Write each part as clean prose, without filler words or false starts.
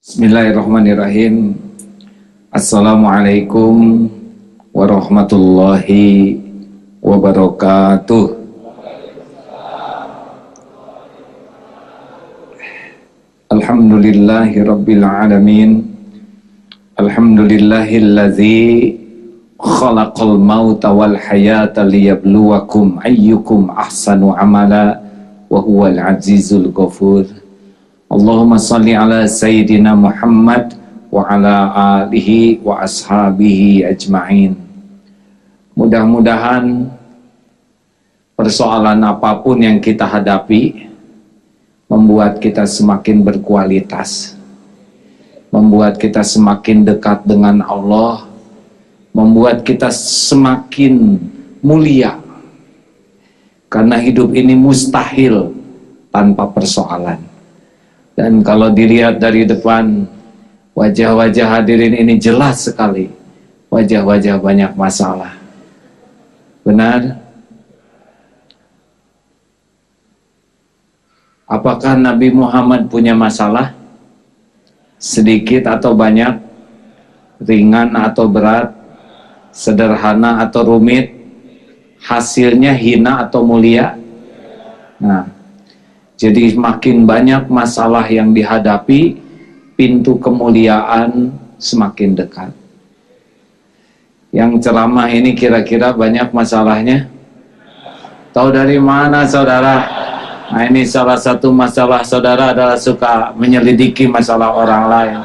Bismillahirrahmanirrahim. Assalamualaikum warahmatullahi wabarakatuh. Alhamdulillahi rabbil alamin. Alhamdulillahilladzi khalaqal mauta wal hayata liyabluwakum ayyukum ahsanu amala wa huwal azizul ghafur. Allahumma salli ala Sayyidina Muhammad wa ala alihi wa ashabihi ajma'in. Mudah-mudahan persoalan apapun yang kita hadapi membuat kita semakin berkualitas, membuat kita semakin dekat dengan Allah, membuat kita semakin mulia. Karena hidup ini mustahil tanpa persoalan. Dan kalau dilihat dari depan, wajah-wajah hadirin ini jelas sekali. Wajah-wajah banyak masalah. Benar? Apakah Nabi Muhammad punya masalah? Sedikit atau banyak? Ringan atau berat? Sederhana atau rumit? Hasilnya hina atau mulia? Nah, jadi makin banyak masalah yang dihadapi, pintu kemuliaan semakin dekat. Yang ceramah ini kira-kira banyak masalahnya? Tahu dari mana saudara? Nah, ini salah satu masalah saudara adalah suka menyelidiki masalah orang lain.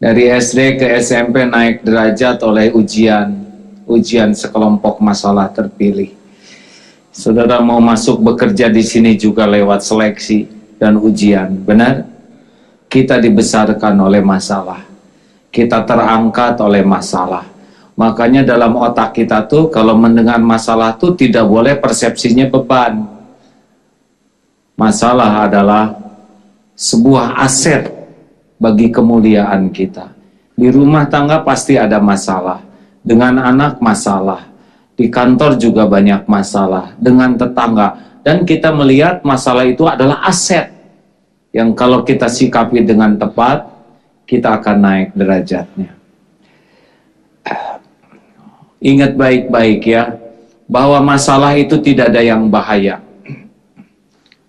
Dari SD ke SMP naik derajat oleh ujian sekelompok masalah terpilih. Saudara mau masuk bekerja di sini juga lewat seleksi dan ujian, benar? Kita dibesarkan oleh masalah, kita terangkat oleh masalah. Makanya dalam otak kita tuh kalau mendengar masalah tuh tidak boleh persepsinya beban. Masalah adalah sebuah aset bagi kemuliaan kita. Di rumah tangga pasti ada masalah, dengan anak masalah, di kantor juga banyak masalah, dengan tetangga. Dan kita melihat masalah itu adalah aset yang kalau kita sikapi dengan tepat, kita akan naik derajatnya. Ingat baik-baik ya, bahwa masalah itu tidak ada yang bahaya.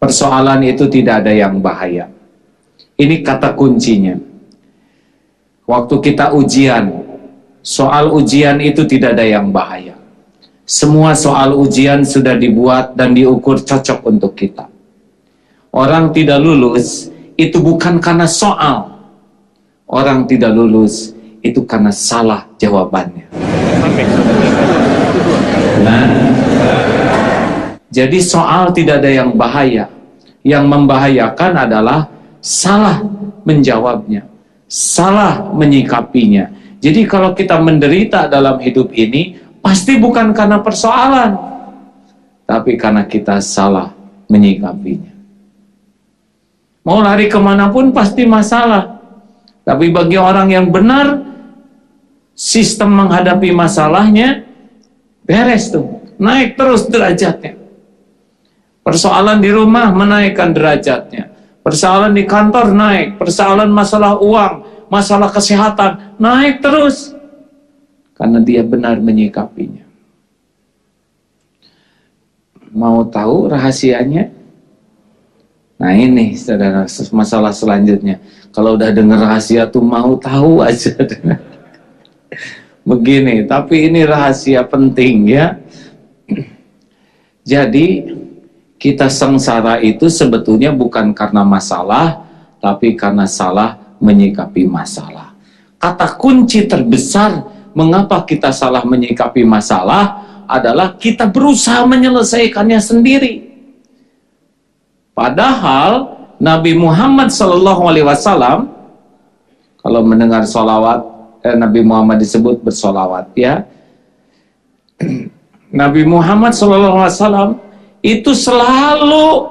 Persoalan itu tidak ada yang bahaya. Ini kata kuncinya. Waktu kita ujian, soal ujian itu tidak ada yang bahaya. Semua soal ujian sudah dibuat dan diukur cocok untuk kita. Orang tidak lulus itu bukan karena soal. Orang tidak lulus itu karena salah jawabannya. Nah, jadi soal tidak ada yang bahaya. Yang membahayakan adalah salah menjawabnya, salah menyikapinya. Jadi kalau kita menderita dalam hidup ini, pasti bukan karena persoalan, tapi karena kita salah menyikapinya. Mau lari kemanapun pasti masalah. Tapi bagi orang yang benar, sistem menghadapi masalahnya beres tuh, naik terus derajatnya. Persoalan di rumah menaikkan derajatnya, persoalan di kantor naik, persoalan masalah uang, masalah kesehatan naik terus. Karena dia benar menyikapinya. Mau tahu rahasianya? Nah ini saudara, masalah selanjutnya. Kalau udah dengar rahasia tuh mau tahu aja. Begini, tapi ini rahasia penting ya. Jadi kita sengsara itu sebetulnya bukan karena masalah, tapi karena salah menyikapi masalah. Kata kunci terbesar mengapa kita salah menyikapi masalah adalah kita berusaha menyelesaikannya sendiri. Padahal Nabi Muhammad SAW, kalau mendengar sholawat, Nabi Muhammad disebut bersolawat ya. Nabi Muhammad SAW itu selalu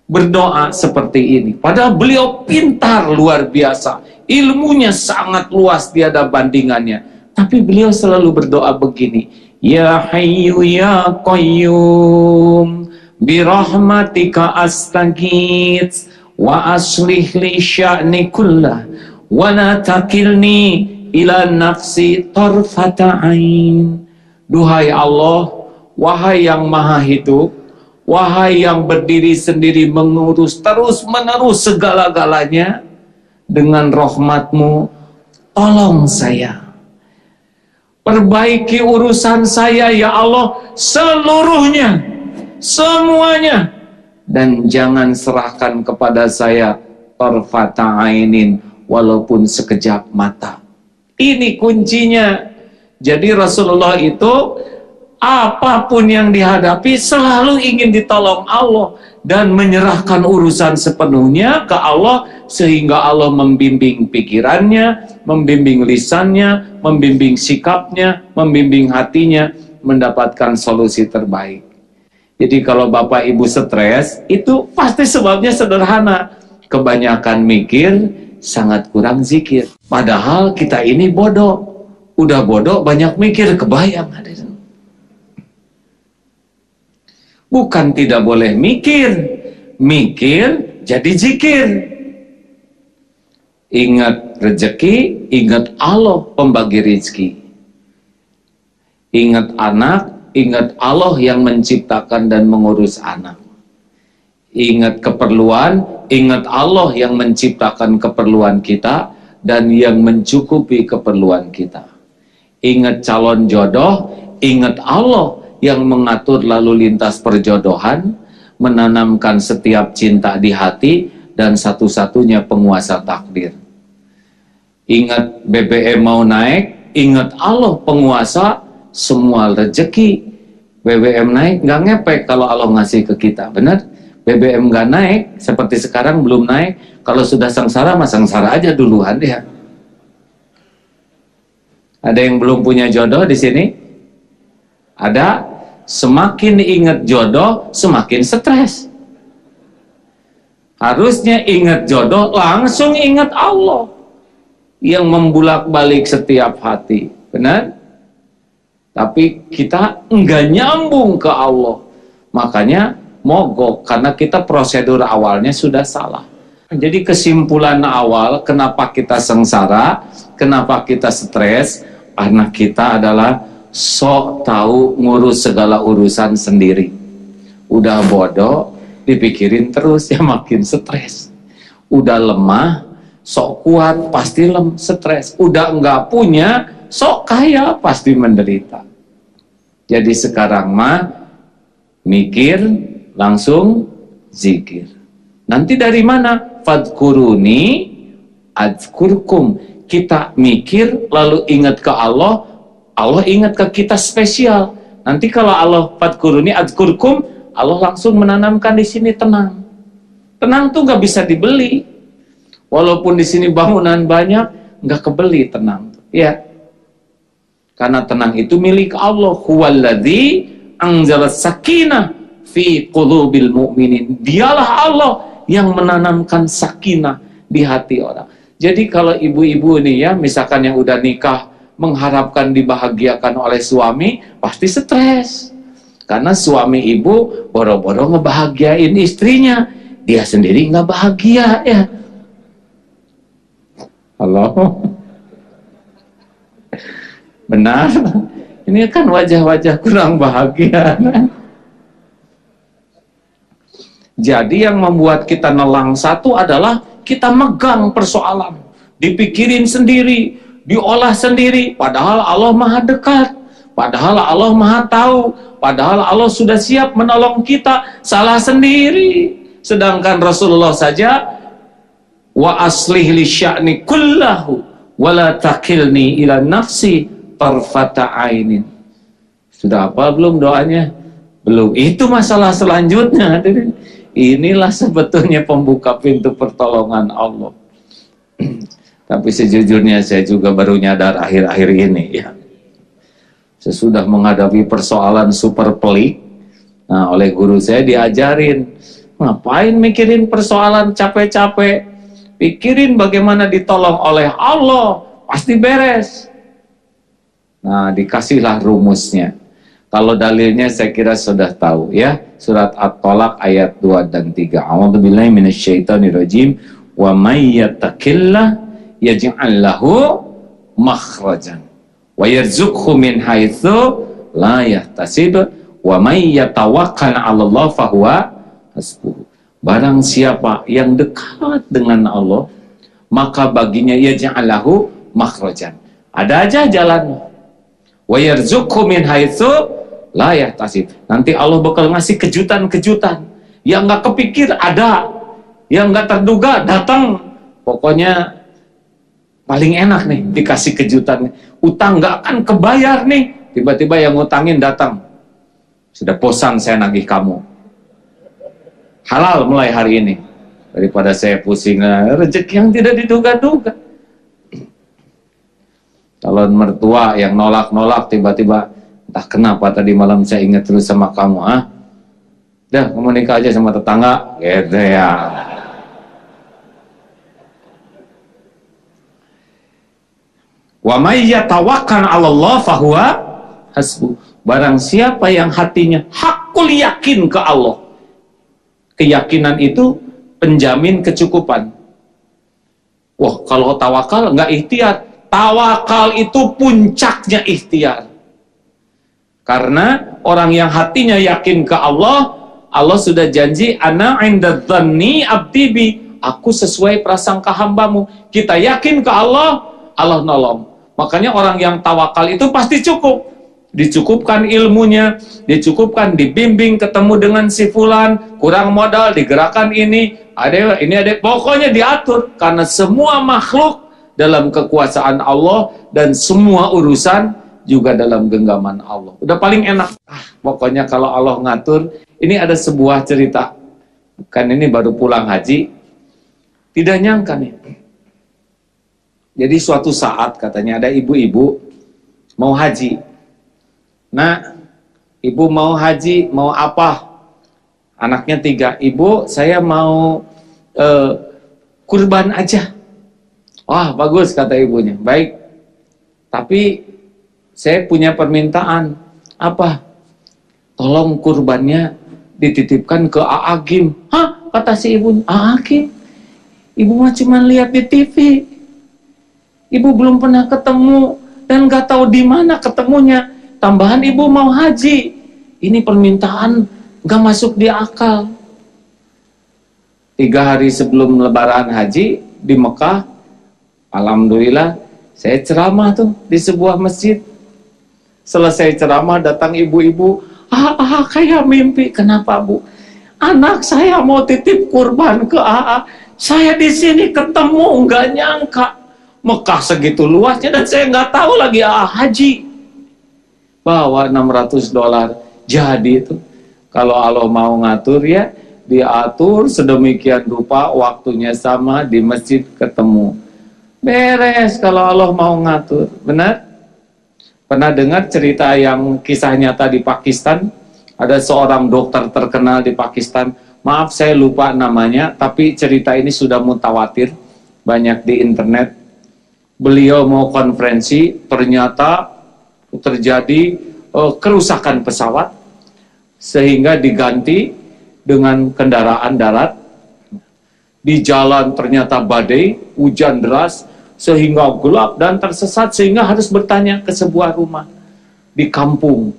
berdoa seperti ini. Padahal beliau pintar luar biasa, ilmunya sangat luas, tiada bandingannya. Tapi beliau selalu berdoa begini, Ya Hayyu Ya Qayyum birahmatika astaghits wa aslih li sya'ni kullah wa la takilni ila nafsi tarfata ain. Duhai Allah, wahai yang maha hidup, wahai yang berdiri sendiri mengurus terus menerus segala-galanya, dengan rahmatmu tolong saya, perbaiki urusan saya ya Allah seluruhnya, semuanya, dan jangan serahkan kepada saya tarfata ainin, walaupun sekejap mata. Ini kuncinya. Jadi Rasulullah itu apapun yang dihadapi selalu ingin ditolong Allah dan menyerahkan urusan sepenuhnya ke Allah, sehingga Allah membimbing pikirannya, membimbing lisannya, membimbing sikapnya, membimbing hatinya, mendapatkan solusi terbaik. Jadi kalau Bapak Ibu stres, itu pasti sebabnya sederhana. Kebanyakan mikir, sangat kurang zikir. Padahal kita ini bodoh. Udah bodoh, banyak mikir, kebayang. Bukan tidak boleh mikir. Mikir, jadi zikir. Ingat rezeki, ingat Allah pembagi rezeki. Ingat anak, ingat Allah yang menciptakan dan mengurus anak. Ingat keperluan, ingat Allah yang menciptakan keperluan kita dan yang mencukupi keperluan kita. Ingat calon jodoh, ingat Allah yang mengatur lalu lintas perjodohan, menanamkan setiap cinta di hati, dan satu-satunya penguasa takdir. Ingat BBM mau naik, ingat Allah penguasa semua rezeki. BBM naik nggak ngepek kalau Allah ngasih ke kita, benar? BBM nggak naik seperti sekarang belum naik, kalau sudah sengsara mah sengsara aja duluan ya. Ada yang belum punya jodoh di sini? Ada. Semakin ingat jodoh semakin stres. Harusnya ingat jodoh langsung ingat Allah yang membulak-balik setiap hati, benar? Tapi kita enggak nyambung ke Allah, makanya mogok karena kita prosedur awalnya sudah salah. Jadi kesimpulan awal kenapa kita sengsara, kenapa kita stres, karena kita adalah sok tahu ngurus segala urusan sendiri. Udah bodoh dipikirin terus, ya makin stres. Udah lemah sok kuat, pasti stres. Udah enggak punya sok kaya, pasti menderita. Jadi sekarang mah mikir langsung zikir. Nanti dari mana? Fadkuruni adzkurkum. Kita mikir lalu ingat ke Allah, Allah ingat ke kita spesial. Nanti kalau Allah fadkuruni adzkurkum, Allah langsung menanamkan di sini tenang. Tenang tuh nggak bisa dibeli. Walaupun di sini bangunan banyak, nggak kebeli tenang. Ya, karena tenang itu milik Allah. Huwaladzi anzala sakinah fi qulubil mu'minin. Dialah Allah yang menanamkan sakinah di hati orang. Jadi kalau ibu-ibu nih ya, misalkan yang udah nikah mengharapkan dibahagiakan oleh suami, pasti stres. Karena suami ibu boro-boro ngebahagiain istrinya, dia sendiri nggak bahagia ya. Halo? Benar? Ini kan wajah-wajah kurang bahagia. Jadi yang membuat kita nelang satu adalah kita megang persoalan, dipikirin sendiri, diolah sendiri, padahal Allah maha dekat, padahal Allah maha tahu, padahal Allah sudah siap menolong kita, salah sendiri. Sedangkan Rasulullah saja, wa aslih li sya'ni kullahu wa la takilni ila nafsi tarfata ainin. Sudah apa belum doanya? Belum. Itu masalah selanjutnya. Inilah sebetulnya pembuka pintu pertolongan Allah. Tapi sejujurnya saya juga baru nyadar akhir-akhir ini ya. Sesudah menghadapi persoalan super pelik, nah oleh guru saya diajarin, ngapain mikirin persoalan capek-capek, pikirin bagaimana ditolong oleh Allah, pasti beres. Nah dikasihlah rumusnya. Kalau dalilnya saya kira sudah tahu ya. Surat At-Tolak ayat 2 dan 3. A'udzubillahi minasyaitonirrajim. Wa may yattaqillah yaj'al lahu makhrajan wa yarzuqhu min haitsu la yahtasib wa may yatawakkal 'ala Allah fahuwa hasbuh. Barang siapa yang dekat dengan Allah, maka baginya yaj'al lahu makhrajan. Ada aja jalan. Wa yarzuqhu min haitsu la yahtasib. Nanti Allah bakal ngasih kejutan-kejutan yang nggak kepikir ada, yang nggak terduga datang. Pokoknya paling enak nih dikasih kejutan. Utang nggak akan kebayar nih, tiba-tiba yang ngutangin datang. Sudah bosan saya nagih kamu. Halal mulai hari ini. Daripada saya pusing rezeki yang tidak diduga-duga. Calon mertua yang nolak-nolak tiba-tiba, entah kenapa tadi malam saya ingat terus sama kamu, Dah, kamu nikah aja sama tetangga, gitu ya. Wa may yatawakkal 'ala Allah fahuwa hasbuh. Barang siapa yang hatinya hakul yakin ke Allah. Keyakinan itu penjamin kecukupan. Wah, kalau tawakal nggak ikhtiar. Tawakal itu puncaknya ikhtiar. Karena orang yang hatinya yakin ke Allah, Allah sudah janji, ana 'inda dzanni 'abdi bi. Aku sesuai prasangka hambamu. Kita yakin ke Allah, Allah nolong. Makanya orang yang tawakal itu pasti cukup. Dicukupkan ilmunya, dicukupkan dibimbing ketemu dengan si fulan, kurang modal digerakkan ini, ada, pokoknya diatur. Karena semua makhluk dalam kekuasaan Allah dan semua urusan juga dalam genggaman Allah. Udah paling enak. Pokoknya kalau Allah ngatur. Ini ada sebuah cerita. Kan ini baru pulang haji. Tidak nyangka nih. Jadi suatu saat katanya ada ibu-ibu mau haji. Nah, ibu mau haji, mau apa? Anaknya 3. Ibu, saya mau kurban aja. Wah, bagus kata ibunya. Baik. Tapi saya punya permintaan. Apa? Tolong kurbannya dititipkan ke Aagim. Hah? Kata si ibu. Aagim? Ibu mah cuma lihat di TV. Ibu belum pernah ketemu dan gak tahu di mana ketemunya. Tambahan ibu mau haji. Ini permintaan gak masuk di akal. 3 hari sebelum lebaran haji di Mekah, alhamdulillah saya ceramah tuh di sebuah masjid. Selesai ceramah datang ibu-ibu, kayak mimpi. Kenapa, Bu? Anak saya mau titip kurban ke AA. Saya di sini ketemu, nggak nyangka Mekah segitu luasnya dan saya nggak tahu lagi AA haji. Bawa $600. Jadi itu kalau Allah mau ngatur ya diatur sedemikian rupa, waktunya sama, di masjid ketemu. Beres kalau Allah mau ngatur. Benar? Pernah dengar cerita yang kisah nyata di Pakistan? Ada seorang dokter terkenal di Pakistan. Maaf saya lupa namanya, tapi cerita ini sudah mutawatir, banyak di internet. Beliau mau konferensi, ternyata terjadi kerusakan pesawat sehingga diganti dengan kendaraan darat. Di jalan ternyata badai, hujan deras sehingga gelap dan tersesat sehingga harus bertanya ke sebuah rumah di kampung.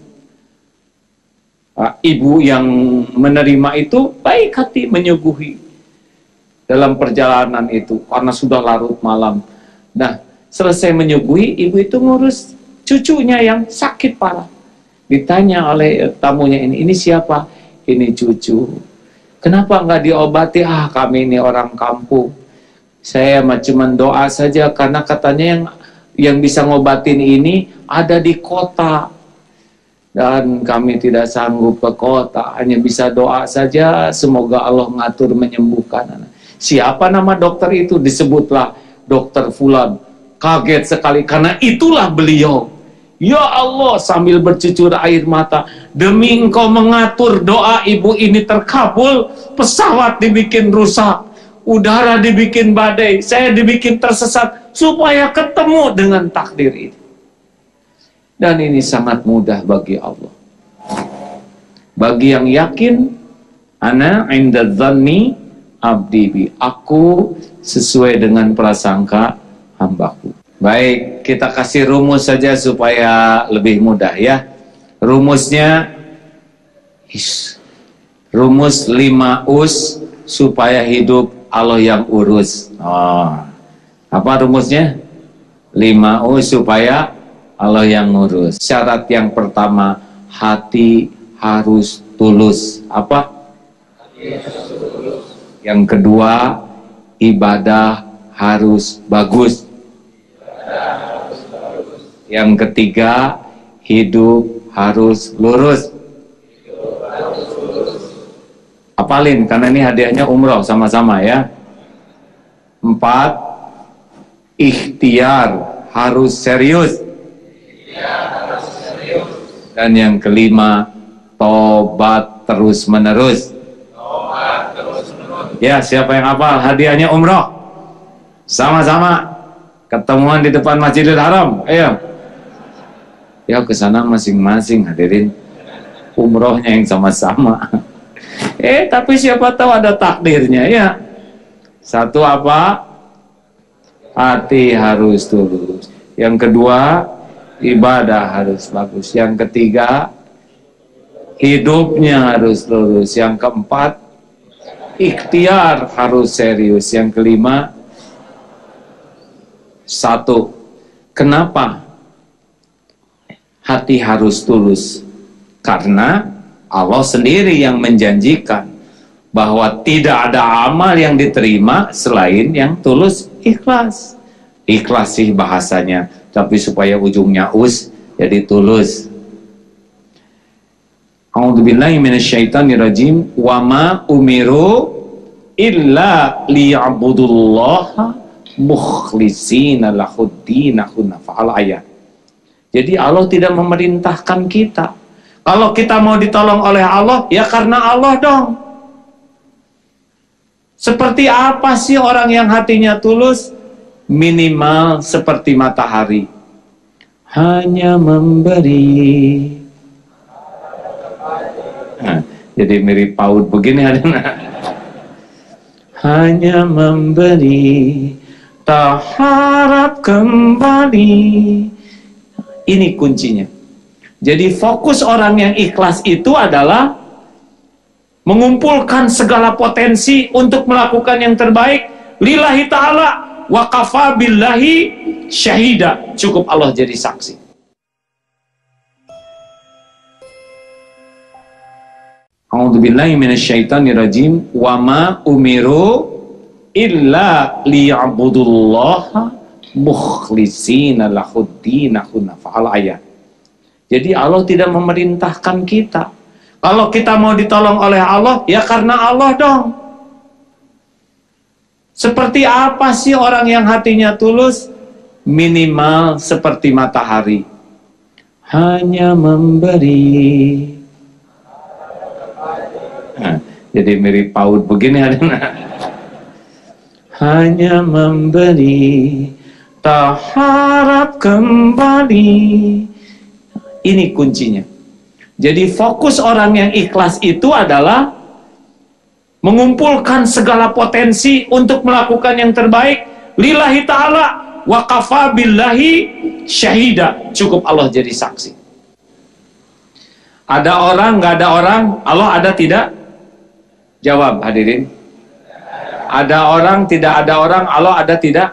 Ibu yang menerima itu baik hati menyuguhi dalam perjalanan itu karena sudah larut malam. Nah, selesai menyuguhi, ibu itu ngurus cucunya yang sakit parah. Ditanya oleh tamunya ini siapa? Ini cucu. Kenapa nggak diobati? Kami ini orang kampung. Saya cuma doa saja karena katanya yang bisa ngobatin ini ada di kota. Dan kami tidak sanggup ke kota, hanya bisa doa saja, semoga Allah ngatur menyembuhkan. Siapa nama dokter itu? Disebutlah dokter Fulan. Kaget sekali karena itulah beliau. Ya Allah, sambil bercucur air mata, demi engkau mengatur doa ibu ini terkabul, pesawat dibikin rusak, udara dibikin badai, saya dibikin tersesat, supaya ketemu dengan takdir ini. Dan ini sangat mudah bagi Allah. Bagi yang yakin, ana inda dzanni abdi bi, aku sesuai dengan prasangka hambaku. Baik, kita kasih rumus saja supaya lebih mudah ya. Rumusnya rumus 5 us supaya hidup Allah yang urus. Apa rumusnya? 5 us supaya Allah yang ngurus. Syarat yang pertama, hati harus tulus. Apa? Yang kedua, ibadah harus bagus. Yang ketiga, hidup harus lurus. Apalin, karena ini hadiahnya umroh sama-sama ya. 4, ikhtiar harus serius. Dan yang kelima, tobat terus menerus. Ya, siapa yang hafal hadiahnya umroh? Sama-sama ketemuan di depan Masjidil Haram. Ayo. Ya, ke sana masing-masing hadirin. Umrohnya yang sama-sama. Tapi siapa tahu ada takdirnya ya. Satu apa? Hati harus tulus. Yang kedua, ibadah harus bagus. Yang ketiga, hidupnya harus lurus. Yang keempat, ikhtiar harus serius. Yang kelima, 1, kenapa hati harus tulus? Karena Allah sendiri yang menjanjikan bahwa tidak ada amal yang diterima selain yang tulus, ikhlas. Ikhlas sih bahasanya, tapi supaya ujungnya us jadi tulus. A'udzubillahi minasyaitonirrajim. Wa ma umiru illa liya'budullaha mukhlishina lahuddin hunafa'al ayat. Jadi Allah tidak memerintahkan kita. Kalau kita mau ditolong oleh Allah, ya karena Allah dong. Seperti apa sih orang yang hatinya tulus? Minimal seperti matahari, hanya memberi. Jadi mirip PAUD begini ada. Hanya memberi, tak harap kembali. Ini kuncinya. Jadi fokus orang yang ikhlas itu adalah mengumpulkan segala potensi untuk melakukan yang terbaik lillahi ta'ala, wa kafa billahi syahida. Cukup Allah jadi saksi. A'udzubillahi minasyaitonirrajim. Wa ma umiru illa liya'budullaha mukhlishina lahuddin hunafa'al ayat. Jadi Allah tidak memerintahkan kita. Kalau kita mau ditolong oleh Allah, ya karena Allah dong. Seperti apa sih orang yang hatinya tulus? Minimal seperti matahari, hanya memberi. Jadi mirip PAUD begini ada. Hanya memberi, tak harap kembali. Ini kuncinya. Jadi fokus orang yang ikhlas itu adalah mengumpulkan segala potensi untuk melakukan yang terbaik lillahi ta'ala, wa kafa billahi syahida. Cukup Allah jadi saksi. Ada orang, nggak ada orang, Allah ada tidak? Jawab hadirin. Ada orang, tidak ada orang, Allah ada tidak?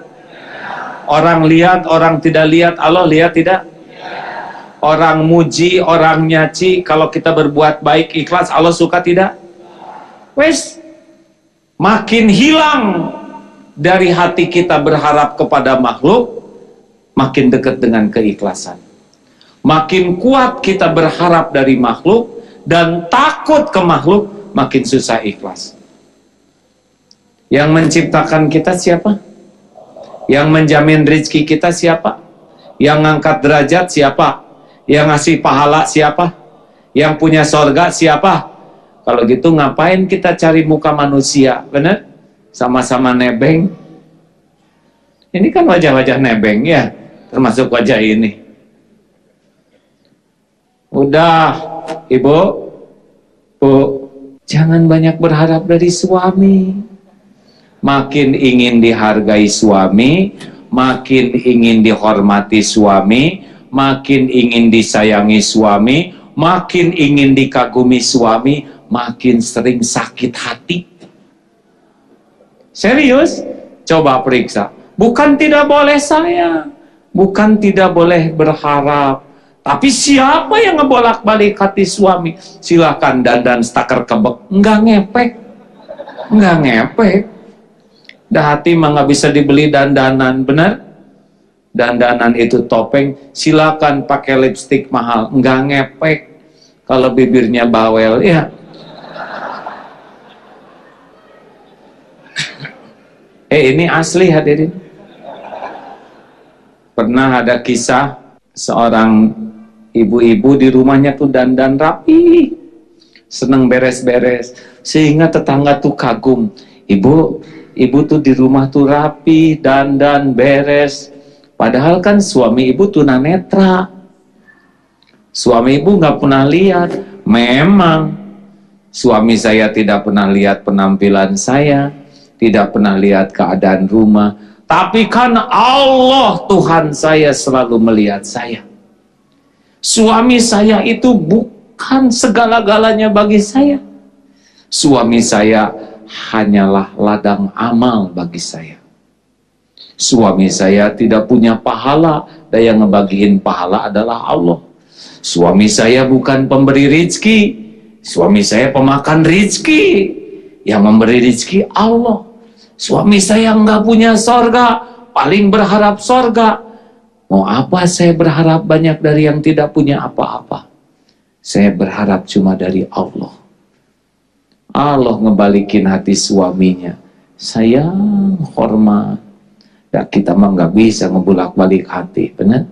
Orang lihat, orang tidak lihat, Allah lihat tidak? Orang muji, orang nyaci, kalau kita berbuat baik, ikhlas, Allah suka tidak? Wes, makin hilang dari hati kita berharap kepada makhluk, makin dekat dengan keikhlasan. Makin kuat kita berharap dari makhluk dan takut ke makhluk, makin susah ikhlas. Yang menciptakan kita siapa? Yang menjamin rezeki kita siapa? Yang ngangkat derajat siapa? Yang ngasih pahala siapa? Yang punya sorga siapa? Kalau gitu ngapain kita cari muka manusia? Bener? Sama-sama nebeng. Ini kan wajah-wajah nebeng ya, termasuk wajah ini. Udah, Ibu, Bu, jangan banyak berharap dari suami. Makin ingin dihargai suami, makin ingin dihormati suami, makin ingin disayangi suami, makin ingin dikagumi suami, makin sering sakit hati. Serius? Coba periksa. Bukan tidak boleh sayang, bukan tidak boleh berharap, tapi siapa yang ngebolak-balik hati suami? Silakan dandan stakar kebek, enggak ngepek, enggak ngepek. Dah hati mah nggak bisa dibeli dandanan, benar? Dandanan itu topeng, silakan pakai lipstik mahal, enggak ngepek. Kalau bibirnya bawel, ya. Ini asli hadirin. Pernah ada kisah seorang ibu-ibu di rumahnya tuh dandan rapi, seneng beres-beres, sehingga tetangga tuh kagum. Ibu tuh di rumah tuh rapi, dandan, beres. Padahal kan suami ibu tunanetra. Suami ibu nggak pernah lihat. Memang suami saya tidak pernah lihat penampilan saya, tidak pernah lihat keadaan rumah. Tapi kan Allah Tuhan saya selalu melihat saya. Suami saya itu bukan segala-galanya bagi saya. Suami saya hanyalah ladang amal bagi saya. Suami saya tidak punya pahala, dan yang ngebagiin pahala adalah Allah. Suami saya bukan pemberi rizki, suami saya pemakan rizki. Yang memberi rizki Allah. Suami saya nggak punya sorga, paling berharap sorga. Mau apa saya berharap banyak dari yang tidak punya apa-apa? Saya berharap cuma dari Allah. Allah ngebalikin hati suaminya, sayang, hormat. Ya, kita mah nggak bisa ngebulak-balik hati, benar?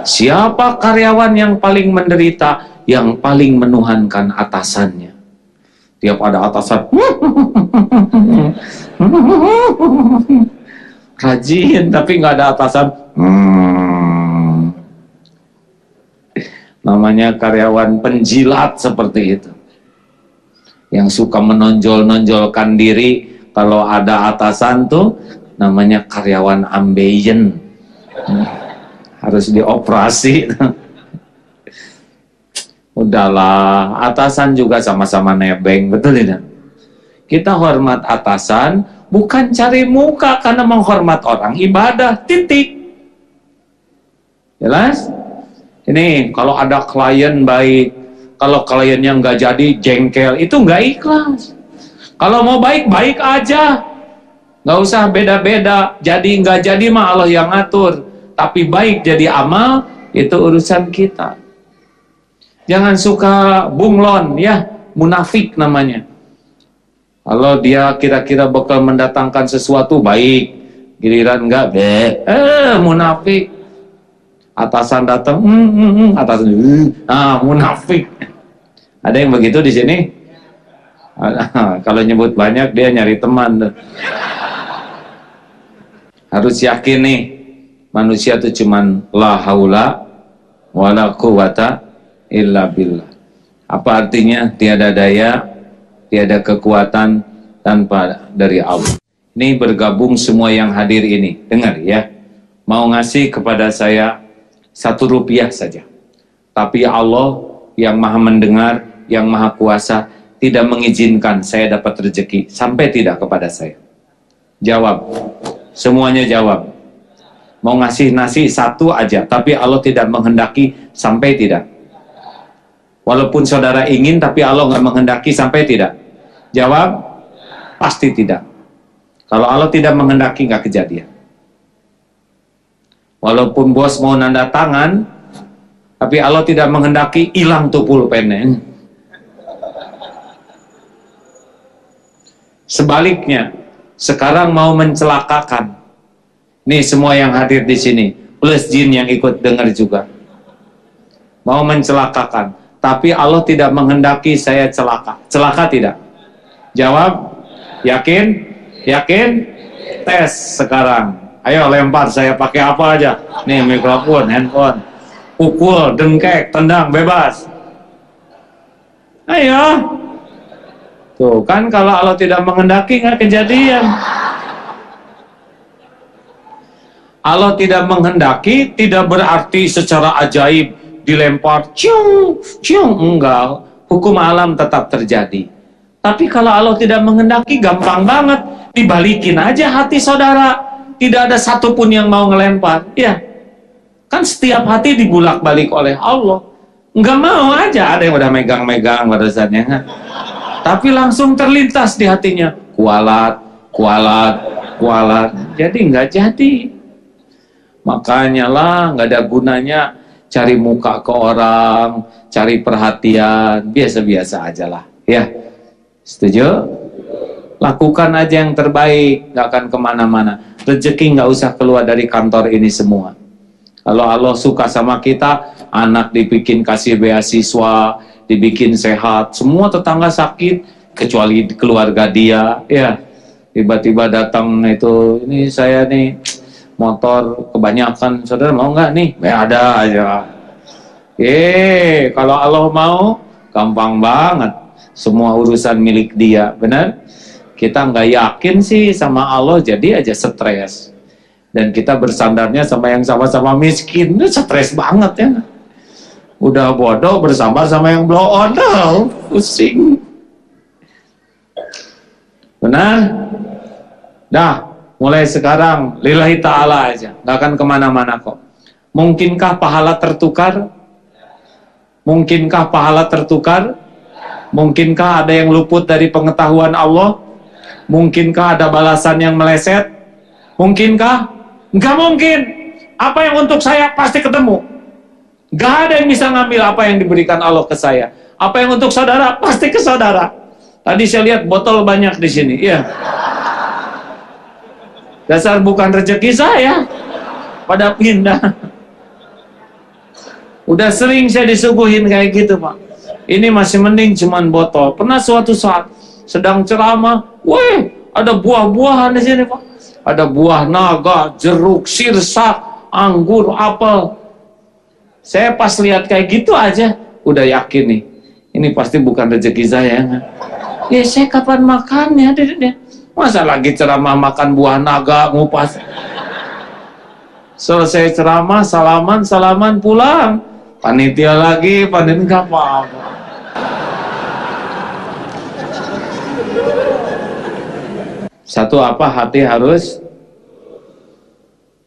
Siapa karyawan yang paling menderita, yang paling menuhankan atasannya? Tiap ada atasan, rajin, tapi nggak ada atasan. Namanya karyawan penjilat seperti itu. Yang suka menonjol-nonjolkan diri kalau ada atasan tuh namanya karyawan ambeien. Harus dioperasi. Udahlah, atasan juga sama-sama nebeng, betul tidak? Kita hormat atasan bukan cari muka, karena menghormat orang ibadah, titik. Jelas? Ini kalau ada klien baik, kalau kliennya nggak jadi jengkel, itu nggak ikhlas. Kalau mau baik-baik aja, nggak usah beda-beda. Jadi nggak jadi mah Allah yang ngatur. Tapi baik jadi amal, itu urusan kita. Jangan suka bunglon, ya, munafik namanya. Kalau dia kira-kira bakal mendatangkan sesuatu baik, giliran enggak, munafik. Atasan datang, atasan, munafik. Ada yang begitu di sini? Kalau nyebut banyak dia nyari teman. Harus yakin nih, manusia itu cuman la haula wala quwata illa billah. Apa artinya? Tiada daya, tiada kekuatan tanpa dari Allah. Ini bergabung semua yang hadir ini. Dengar ya, mau ngasih kepada saya Rp1 saja, tapi Allah yang maha mendengar, yang maha kuasa tidak mengizinkan saya dapat rezeki sampai tidak kepada saya. Jawab, semuanya jawab. Mau ngasih nasi 1 aja, tapi Allah tidak menghendaki sampai tidak. Walaupun saudara ingin, tapi Allah nggak menghendaki sampai tidak. Jawab, pasti tidak. Kalau Allah tidak menghendaki, nggak kejadian. Walaupun bos mau nanda tangan, tapi Allah tidak menghendaki, hilang tuh pulpennya. Sebaliknya, sekarang mau mencelakakan. Nih semua yang hadir di sini, plus jin yang ikut dengar juga. Mau mencelakakan, tapi Allah tidak menghendaki saya celaka. Celaka tidak? Jawab, yakin? Yakin? Tes sekarang. Ayo lempar, saya pakai apa aja. Nih mikrofon, handphone. Pukul, dengkek, tendang, bebas. Ayo. Tuh kan kalau Allah tidak menghendaki nggak kejadian. Allah tidak menghendaki tidak berarti secara ajaib dilempar ciung ciung, enggak. Hukum alam tetap terjadi. Tapi kalau Allah tidak menghendaki gampang banget, dibalikin aja hati saudara. Tidak ada satupun yang mau ngelempar. Ya. Kan setiap hati dibulak-balik oleh Allah. Enggak mau aja, ada yang udah megang-megang barisannya kan. Tapi langsung terlintas di hatinya, kualat, kualat, kualat. Jadi nggak jadi. Makanya lah nggak ada gunanya cari muka ke orang, cari perhatian, biasa-biasa aja lah. Ya, setuju? Lakukan aja yang terbaik, nggak akan kemana-mana. Rezeki nggak usah keluar dari kantor ini semua. Kalau Allah suka sama kita, anak dibikin kasih beasiswa, dibikin sehat, semua tetangga sakit kecuali keluarga dia. Ya, tiba-tiba datang itu, ini saya nih motor kebanyakan, saudara mau nggak nih? Ya ada aja. Kalau Allah mau, gampang banget. Semua urusan milik dia, benar? Kita nggak yakin sih sama Allah, jadi aja stres. Dan kita bersandarnya sama yang sama-sama miskin, itu stres banget ya. Udah bodoh bersama sama yang blow on, pusing. Benar? Dah, mulai sekarang lillahi ta'ala aja, nggak akan kemana-mana kok. Mungkinkah pahala tertukar? Mungkinkah pahala tertukar? Mungkinkah ada yang luput dari pengetahuan Allah? Mungkinkah ada balasan yang meleset? Mungkinkah? Nggak mungkin. Apa yang untuk saya pasti ketemu. Nggak ada yang bisa ngambil apa yang diberikan Allah ke saya. Apa yang untuk saudara pasti ke saudara. Tadi saya lihat botol banyak di sini. Iya. Dasar bukan rezeki saya. Pada pindah. Udah sering saya disuguhin kayak gitu, Pak. Ini masih mending cuman botol. Pernah suatu saat sedang ceramah, weh, ada buah-buahan di sini, Pak. Ada buah naga, jeruk, sirsak, anggur, apel. Saya pas lihat kayak gitu aja, udah yakin nih, ini pasti bukan rezeki saya. Ya saya kapan makannya? Masa lagi ceramah makan buah naga, ngupas. Selesai ceramah, salaman pulang. Panitia lagi, panitia nggak apa-apa. Satu apa? Hati harus.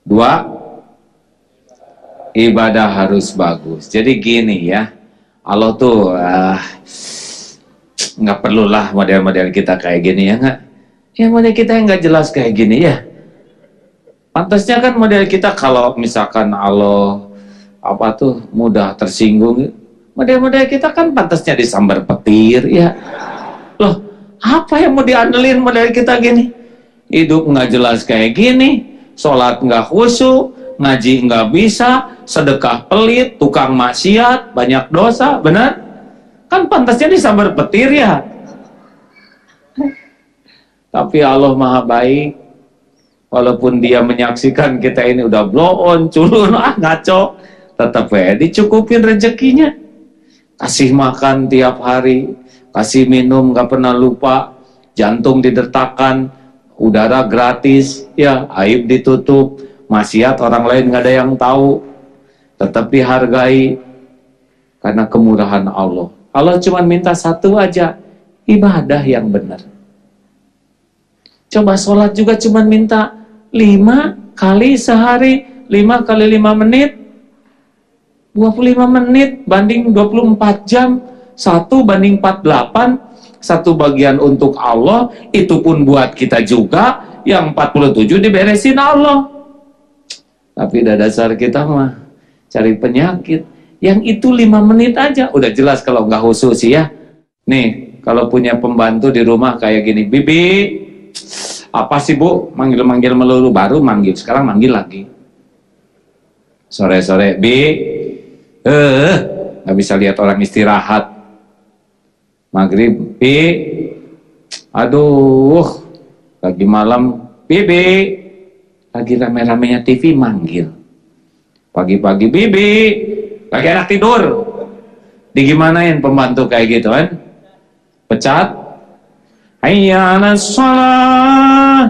Dua, ibadah harus bagus. Jadi gini ya, Allah tuh nggak perlulah model-model kita kayak gini ya nggak? Ya model kita yang nggak jelas kayak gini ya. Pantasnya kan model kita kalau misalkan Allah apa tuh mudah tersinggung, model-model kita kan pantasnya disambar petir ya. Loh, apa yang mau diandelin model kita gini? Hidup nggak jelas kayak gini, sholat nggak khusyuk, ngaji nggak bisa, sedekah pelit, tukang maksiat, banyak dosa, benar? Kan pantasnya disambar petir ya. Tapi Allah maha baik. Walaupun dia menyaksikan kita ini udah blow on, culun, ngaco, tetap ya dicukupin rezekinya. Kasih makan tiap hari, kasih minum nggak pernah lupa, jantung didetakkan, udara gratis, ya aib ditutup, maksiat orang lain nggak ada yang tahu, tetap dihargai karena kemurahan Allah. Allah cuma minta satu aja, ibadah yang benar. Coba sholat juga cuma minta 5 kali sehari, 5 kali 5 menit, 25 menit banding 24 jam, 1 banding 48, 1 bagian untuk Allah, itu pun buat kita juga, yang 47 diberesin Allah. Tapi dasar kita mah cari penyakit, yang itu 5 menit aja, udah jelas kalau nggak khusus ya. Nih, kalau punya pembantu di rumah kayak gini, Bibi, apa sih Bu? Manggil-manggil melulu, baru manggil, sekarang manggil lagi. Sore-sore, Bi, nggak bisa lihat orang istirahat. Maghrib, Bi, aduh, lagi malam, Bibi, lagi rame-ramenya TV, manggil. Pagi-pagi, Bibi, lagi anak tidur. Digimanain pembantu kayak gitu kan? Pecat. Hayya 'alas shalah.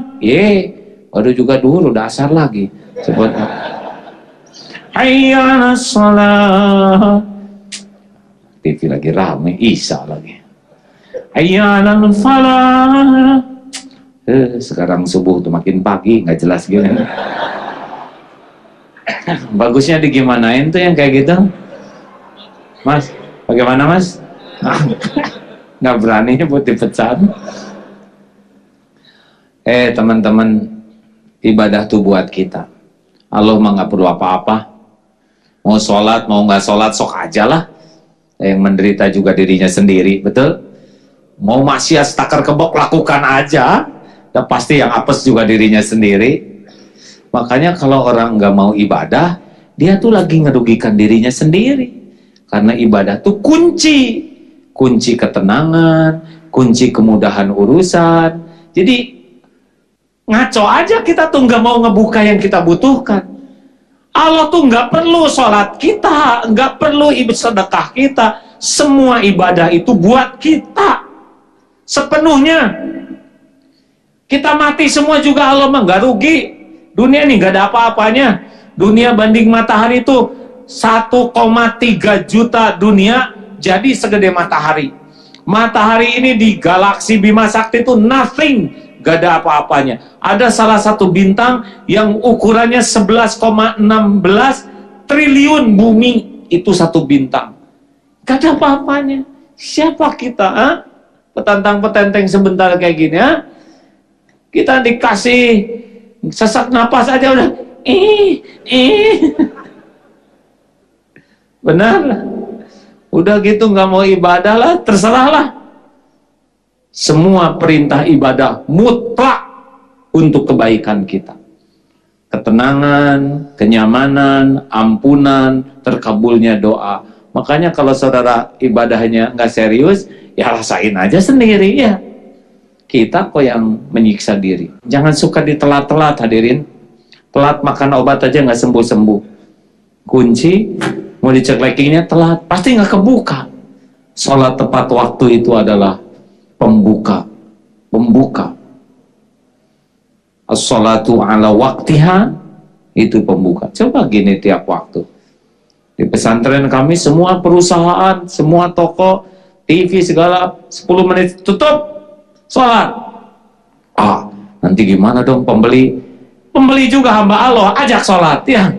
Waduh juga dulu dasar lagi. Sebut. Hayya 'alas shalah. TV lagi rame, Isa lagi. Hayya 'alal falah. Sekarang subuh tuh makin pagi, nggak jelas gini. Bagusnya digimanain tuh yang kayak gitu, Mas? Bagaimana, Mas? Nggak berani buat dipecat. Teman-teman, ibadah tuh buat kita. Allah mah nggak perlu apa-apa. Mau sholat, mau nggak sholat, sok aja lah. Yang menderita juga dirinya sendiri, betul? Mau maksiat stakar kebok, lakukan aja. Dan pasti yang apes juga dirinya sendiri. Makanya kalau orang nggak mau ibadah, dia tuh lagi ngerugikan dirinya sendiri. Karena ibadah tuh kunci ketenangan, kunci kemudahan urusan. Jadi ngaco aja kita tuh nggak mau ngebuka yang kita butuhkan. Allah tuh nggak perlu sholat kita, nggak perlu sedekah kita. Semua ibadah itu buat kita sepenuhnya. Kita mati semua juga Allah mah nggak rugi. Dunia nih nggak ada apa-apanya. Dunia banding matahari itu 1,3 juta dunia jadi segede matahari. Matahari ini di galaksi Bima Sakti itu nothing, gak ada apa-apanya. Ada salah satu bintang yang ukurannya 11,16 triliun bumi, itu satu bintang. Gak ada apa-apanya. Siapa kita? Petantang-petenteng sebentar kayak gini, kita dikasih sesak napas aja udah benar. Udah gitu nggak mau ibadah lah, terserah lah. Semua perintah ibadah mutlak untuk kebaikan kita. Ketenangan, kenyamanan, ampunan, terkabulnya doa. Makanya kalau saudara ibadahnya nggak serius, ya rasain aja sendiri ya. Kita kok yang menyiksa diri. Jangan suka ditelat-telat, hadirin. Telat makan obat aja nggak sembuh-sembuh. Kunci, mau diceklekinya telat, pasti nggak kebuka. Sholat tepat waktu itu adalah pembuka. As-sholatu ala waktiha, itu pembuka. Coba gini tiap waktu. Di pesantren kami semua perusahaan, semua toko, TV segala 10 menit tutup. Sholat. Nanti gimana dong pembeli? Pembeli juga hamba Allah, ajak sholat ya.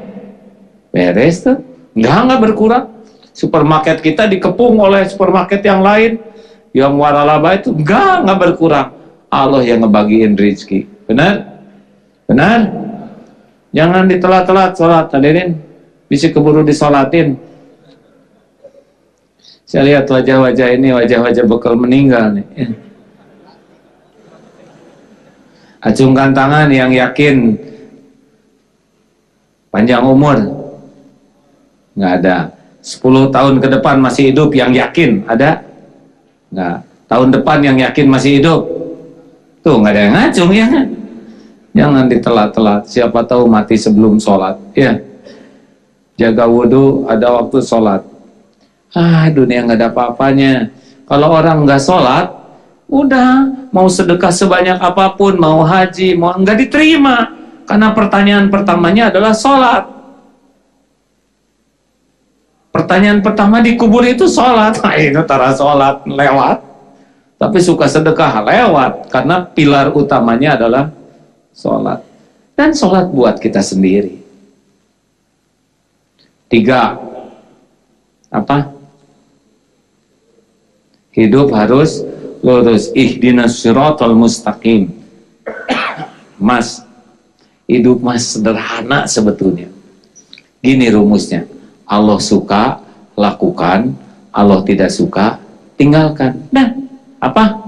Beres tuh. Nggak berkurang. Supermarket kita dikepung oleh supermarket yang lain. Yang waralaba itu nggak berkurang. Allah yang ngebagiin rezeki. Benar? Benar? Jangan ditelat-telat sholat, hadirin. Bisa keburu disolatin. Saya lihat wajah-wajah ini, wajah-wajah bekal meninggal nih. Acungkan tangan yang yakin panjang umur. Nggak ada. 10 tahun ke depan masih hidup yang yakin, ada? Nggak. Tahun depan yang yakin masih hidup. Tuh nggak ada yang ngacung ya. Jangan ditelat-telat. Siapa tahu mati sebelum sholat. Ya. Jaga wudhu, ada waktu sholat. Dunia nggak ada apa-apanya. Kalau orang nggak sholat, udah mau sedekah sebanyak apapun, mau haji, mau nggak diterima. Karena pertanyaan pertamanya adalah sholat. Pertanyaan pertama di kubur itu sholat. Itu tara sholat lewat. Tapi suka sedekah lewat. Karena pilar utamanya adalah sholat. Dan sholat buat kita sendiri. 3. Apa? Hidup harus lurus. Ihdinas siratal mustaqim. Mas, hidup mas sederhana sebetulnya. Gini rumusnya. Allah suka, lakukan. Allah tidak suka, tinggalkan. Nah, apa?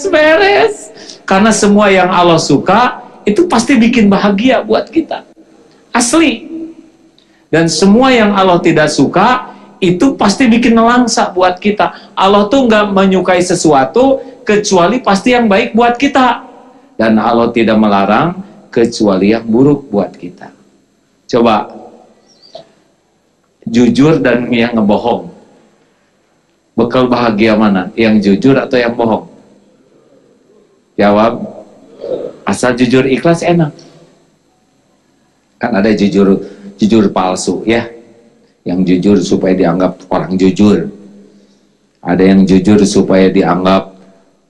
Beres. Karena semua yang Allah suka itu pasti bikin bahagia buat kita. Asli. Dan semua yang Allah tidak suka itu pasti bikin nelangsa buat kita. Allah tuh nggak menyukai sesuatu kecuali pasti yang baik buat kita. Dan Allah tidak melarang kecuali yang buruk buat kita. Coba jujur dan yang ngebohong. Bekal bahagia mana? Yang jujur atau yang bohong? Jawab. Asal jujur ikhlas enak. Kan ada jujur palsu ya. Yang jujur supaya dianggap orang jujur. Ada yang jujur supaya dianggap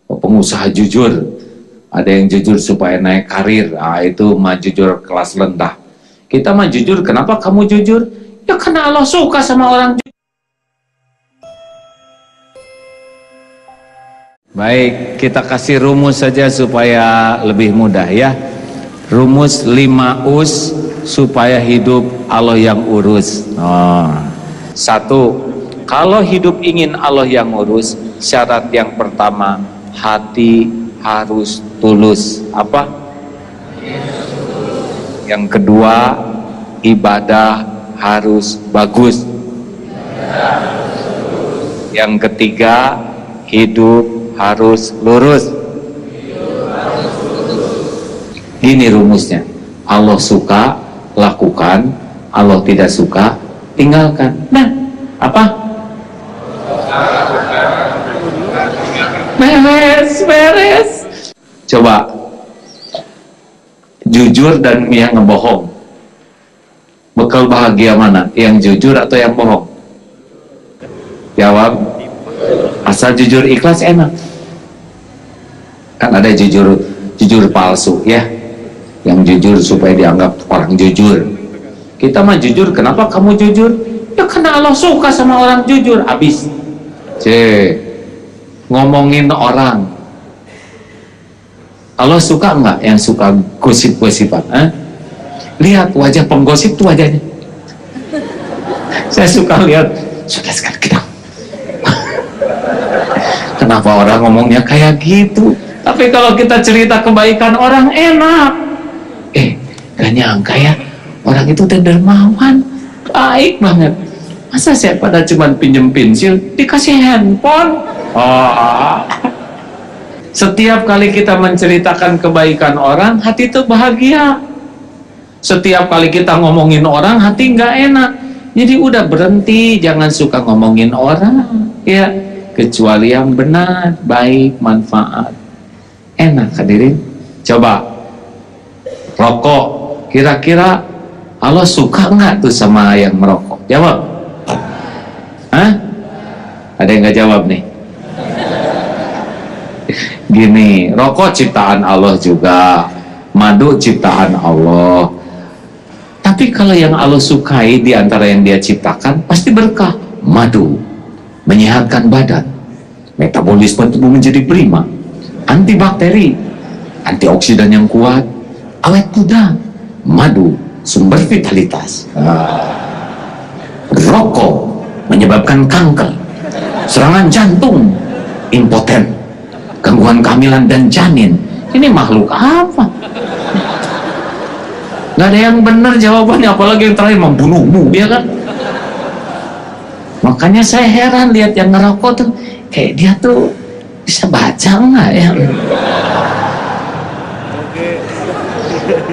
pengusaha jujur. Ada yang jujur supaya naik karir. Nah, itu mah jujur kelas rendah. Kita mah jujur. Kenapa kamu jujur? Ya karena Allah suka sama orang jujur. Baik, kita kasih rumus saja supaya lebih mudah ya. Rumus 5 us supaya hidup Allah yang urus. 1. Kalau hidup ingin Allah yang urus, syarat yang pertama, hati harus tulus. Apa? Yang kedua, ibadah harus bagus. Yang ketiga, hidup harus lurus. Ini rumusnya. Allah suka, lakukan. Allah tidak suka, tinggalkan. Nah, apa? Beres. Coba jujur dan yang ngebohong. Bekal bahagia mana? Yang jujur atau yang bohong? Jawab. Asal jujur ikhlas enak. Kan ada jujur palsu ya. Yang jujur supaya dianggap orang jujur. Kita mah jujur. Kenapa kamu jujur? Ya karena Allah suka sama orang jujur. Habis. Ngomongin orang. Allah suka enggak yang suka gosip-gosipan? Lihat wajah penggosip tuh wajahnya. Saya suka lihat. Sudah sekali kita. Kenapa orang ngomongnya kayak gitu? Tapi kalau kita cerita kebaikan orang enak. Gak nyangka ya, orang itu dermawan, baik banget. Masa saya pada cuman pinjem pensil dikasih handphone? Setiap kali kita menceritakan kebaikan orang, hati itu bahagia. Setiap kali kita ngomongin orang, hati nggak enak. Jadi udah berhenti, jangan suka ngomongin orang ya, kecuali yang benar, baik, manfaat, enak. Hadirin, coba rokok, kira-kira Allah suka nggak tuh sama yang merokok? Jawab. Ada yang nggak jawab nih? Gini, rokok ciptaan Allah juga, madu ciptaan Allah. Tapi kalau yang Allah sukai di antara yang Dia ciptakan pasti berkah. Madu menyehatkan badan, metabolisme tubuh menjadi prima, antibakteri, antioksidan yang kuat, awet muda. Madu sumber vitalitas. Rokok menyebabkan kanker, serangan jantung, impoten, gangguan kehamilan dan janin. Ini makhluk apa? Gak ada yang benar jawabannya, apalagi yang terakhir membunuhmu, ya kan? Makanya saya heran lihat yang ngerokok tuh, kayak dia tuh bisa baca nggak ya?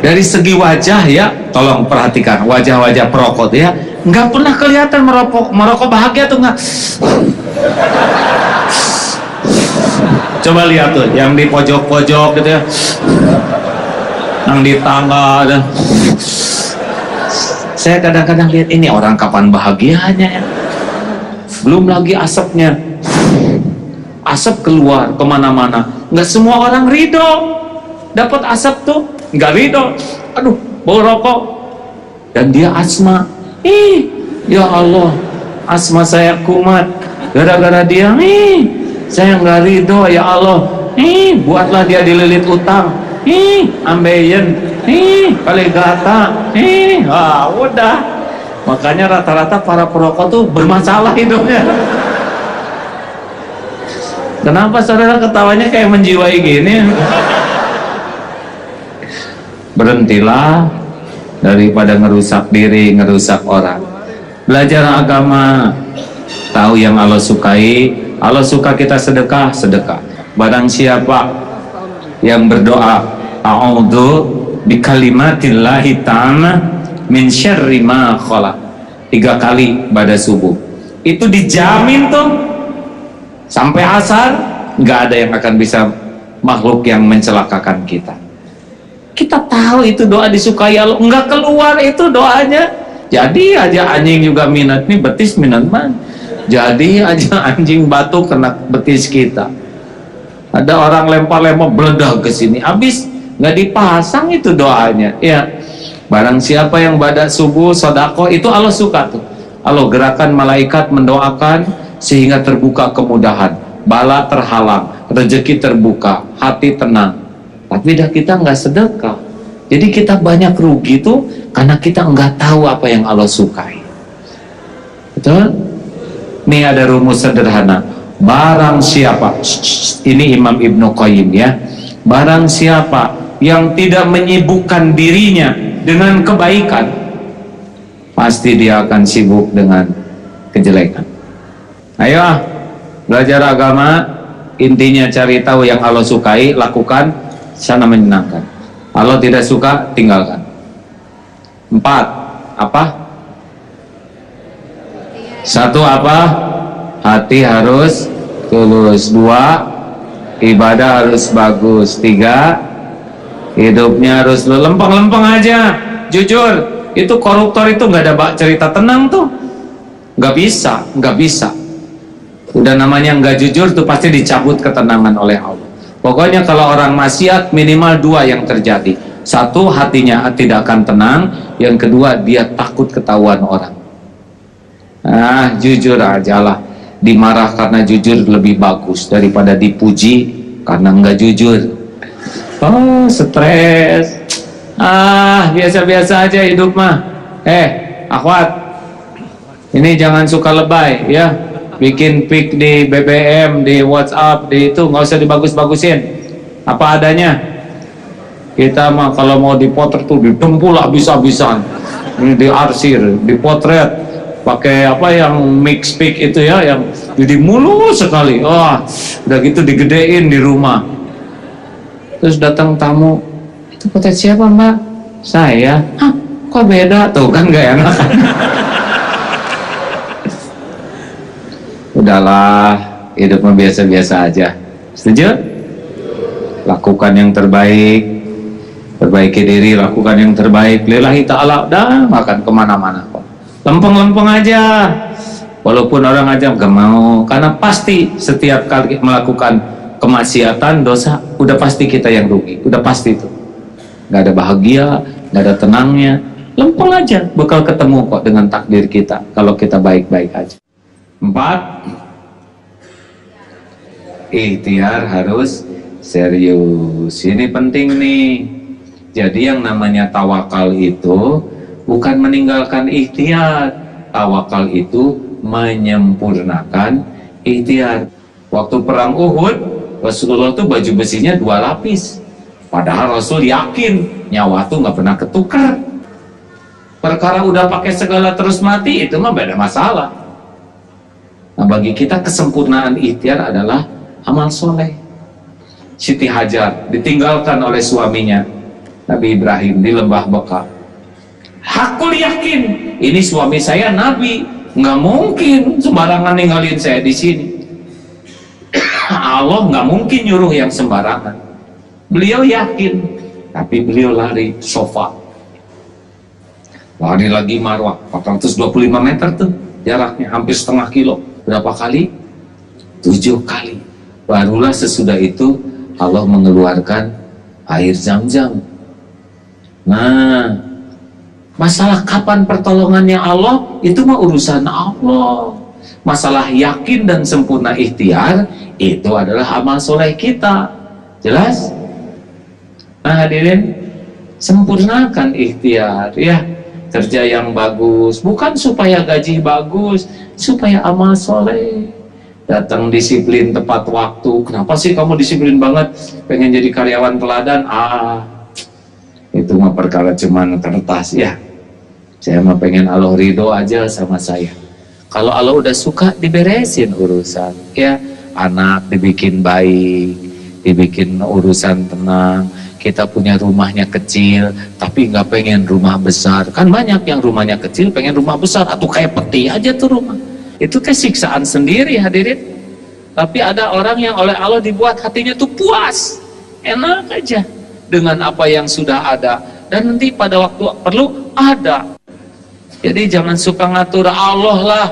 Dari segi wajah ya, tolong perhatikan wajah-wajah perokok ya, nggak pernah kelihatan merokok bahagia tuh nggak. Coba lihat tuh, yang di pojok-pojok gitu ya, yang di tangga ada. Saya kadang-kadang lihat ini orang kapan bahagianya ya. Belum lagi asapnya, asap keluar kemana-mana. Nggak semua orang ridho dapat asap tuh, nggak ridho. Aduh, bau rokok, dan dia asma. Ya Allah, asma saya kumat gara-gara dia. Saya nggak ridho, ya Allah. Buatlah dia dililit utang. Ambeien, kali gata. Udah. Makanya rata-rata para perokok tuh bermasalah hidupnya. Kenapa saudara ketawanya kayak menjiwai gini? Berhentilah daripada ngerusak diri, ngerusak orang. Belajar agama, tahu yang Allah sukai. Allah suka kita sedekah, sedekah. Barang siapa yang berdoa, a'udzu bikalimatillahi ta'ala min syarri ma khalaq, 3 kali pada subuh. Itu dijamin tuh sampai asar nggak ada yang akan bisa makhluk yang mencelakakan kita. Kita tahu itu doa disukai Allah, nggak keluar itu doanya. Jadi aja anjing juga minat nih, betis minat man. Jadi aja anjing batu kena betis kita. Ada orang lempar-lempar beledak ke sini, habis nggak dipasang itu doanya. Ya, barang siapa yang pada subuh sodako itu Allah suka tuh. Allah gerakan malaikat mendoakan sehingga terbuka kemudahan, bala terhalang, rezeki terbuka, hati tenang. Tapi dah kita nggak sedekah, jadi kita banyak rugi tuh karena kita nggak tahu apa yang Allah sukai. Betul? Nih ada rumus sederhana. Barang siapa, ini Imam Ibnu Qayyim ya, barang siapa yang tidak menyibukkan dirinya dengan kebaikan, pasti dia akan sibuk dengan kejelekan. Ayo belajar agama, intinya cari tahu yang Allah sukai, lakukan, sana menyenangkan. Allah tidak suka, tinggalkan. 4, apa? 1 apa? Hati harus tulus. 2, ibadah harus bagus. 3, hidupnya harus lempeng-lempeng aja, jujur. Itu koruptor itu nggak ada cerita tenang tuh, nggak bisa. Udah namanya nggak jujur tuh pasti dicabut ketenangan oleh Allah. Pokoknya kalau orang maksiat minimal 2 yang terjadi. 1, hatinya tidak akan tenang. Yang kedua, dia takut ketahuan orang. Jujur aja lah. Dimarah karena jujur lebih bagus daripada dipuji karena nggak jujur. Stres. Biasa-biasa aja hidup mah. Akhwat, ini jangan suka lebay ya. Bikin pic di BBM, di WhatsApp, di itu nggak usah dibagus-bagusin. Apa adanya. Kita mah kalau mau dipotret tuh ditempul habis-habisan. Ini diarsir, dipotret pakai apa yang mix pic itu ya, yang jadi mulus sekali. Udah gitu digedein di rumah. Terus datang tamu, itu potret siapa mbak? Saya. Kok beda? Tuh kan gak enak. Udahlah, hidupnya biasa-biasa aja. Setuju? Lakukan yang terbaik, perbaiki diri, lakukan yang terbaik. Lillahi ta'ala, udah makan kemana-mana kok. Lempeng-lempeng aja. Walaupun orang aja gak mau, karena pasti setiap kali melakukan kemaksiatan, dosa, udah pasti kita yang rugi. Udah pasti itu. Gak ada bahagia, gak ada tenangnya. Lempeng aja, bakal ketemu kok dengan takdir kita kalau kita baik-baik aja. 4, ikhtiar harus serius. Ini penting nih. Jadi yang namanya tawakal itu bukan meninggalkan ikhtiar. Tawakal itu menyempurnakan ikhtiar. Waktu perang Uhud, Rasulullah tuh baju besinya 2 lapis. Padahal Rasul yakin nyawa tuh nggak pernah ketukar. Perkara udah pakai segala terus mati, itu mah beda masalah. Nah bagi kita kesempurnaan ikhtiar adalah amal soleh. Siti Hajar ditinggalkan oleh suaminya Nabi Ibrahim di lembah Beka. Hakul yakin ini suami saya Nabi, nggak mungkin sembarangan ninggalin saya di sini. Allah nggak mungkin nyuruh yang sembarangan. Beliau yakin, tapi beliau lari sofa. Lari lagi Marwah, 425 meter tuh jaraknya, hampir setengah kilo. Berapa kali? 7 kali. Barulah sesudah itu Allah mengeluarkan air Zam-Zam. Nah, masalah kapan pertolongannya Allah itu mah urusan Allah. Masalah yakin dan sempurna ikhtiar itu adalah amal soleh kita. Jelas? Nah hadirin, sempurnakan ikhtiar ya. Kerja yang bagus, bukan supaya gaji bagus, supaya amal soleh. Datang disiplin tepat waktu. Kenapa sih kamu disiplin banget? Pengen jadi karyawan teladan? Itu mah perkara cuman kertas ya. Saya mah pengen Allah ridho aja sama saya. Kalau Allah udah suka, diberesin urusan ya. Anak dibikin baik, dibikin urusan tenang. Kita punya rumahnya kecil, tapi nggak pengen rumah besar. Kan banyak yang rumahnya kecil, pengen rumah besar, atau kayak peti aja tuh rumah. Itu kayak siksaan sendiri hadirin. Tapi ada orang yang oleh Allah dibuat hatinya tuh puas, enak aja dengan apa yang sudah ada. Dan nanti pada waktu perlu ada. Jadi jangan suka ngatur, Allah lah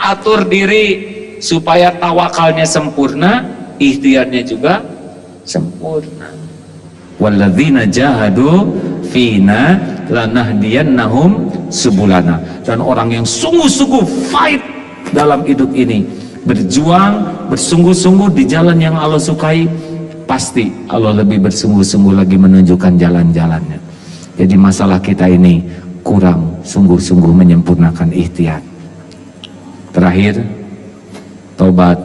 atur diri supaya tawakalnya sempurna, ikhtiarnya juga sempurna. Walladzina jahadu fina lanahdiyannahum subulana. Dan orang yang sungguh-sungguh fight dalam hidup ini, berjuang, bersungguh-sungguh di jalan yang Allah sukai, pasti Allah lebih bersungguh-sungguh lagi menunjukkan jalan-jalannya. Jadi masalah kita ini kurang sungguh-sungguh menyempurnakan ikhtiar. Terakhir, tobat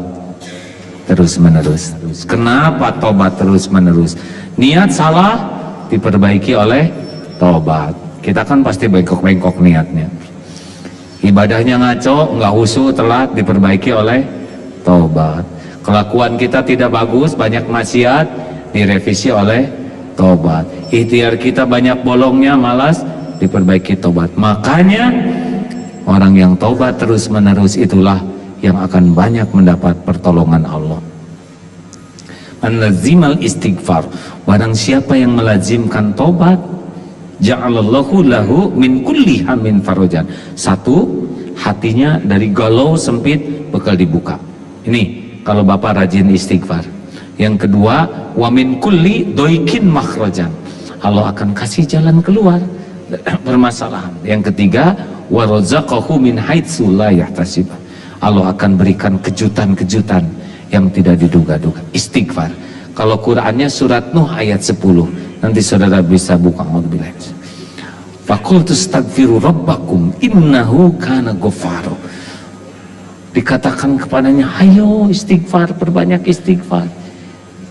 terus menerus. Kenapa tobat terus menerus? Niat salah diperbaiki oleh tobat. Kita kan pasti bengkok-bengkok niatnya. Ibadahnya ngaco, nggak khusyuk, telat, diperbaiki oleh tobat. Kelakuan kita tidak bagus, banyak maksiat, direvisi oleh tobat. Ikhtiar kita banyak bolongnya, malas, diperbaiki tobat. Makanya orang yang tobat terus menerus itulah yang akan banyak mendapat pertolongan Allah. An-lazimal istighfar, barang siapa yang melazimkan tobat, ja'alallahu lahu min kulli hammin farajan. Satu, hatinya dari galau sempit bakal dibuka. Ini kalau Bapak rajin istighfar. Yang kedua, wa min kulli doikin makhrajan, Allah akan kasih jalan keluar permasalahan. Yang ketiga, wa razaqahu min haitsu la yahtasib, Allah akan berikan kejutan-kejutan yang tidak diduga-duga. Istighfar. Kalau Qurannya surat Nuh ayat 10. Nanti saudara bisa buka. Faqultu astaghfiru rabbakum innahu kana ghaffara. Dikatakan kepadanya, ayo istighfar, perbanyak istighfar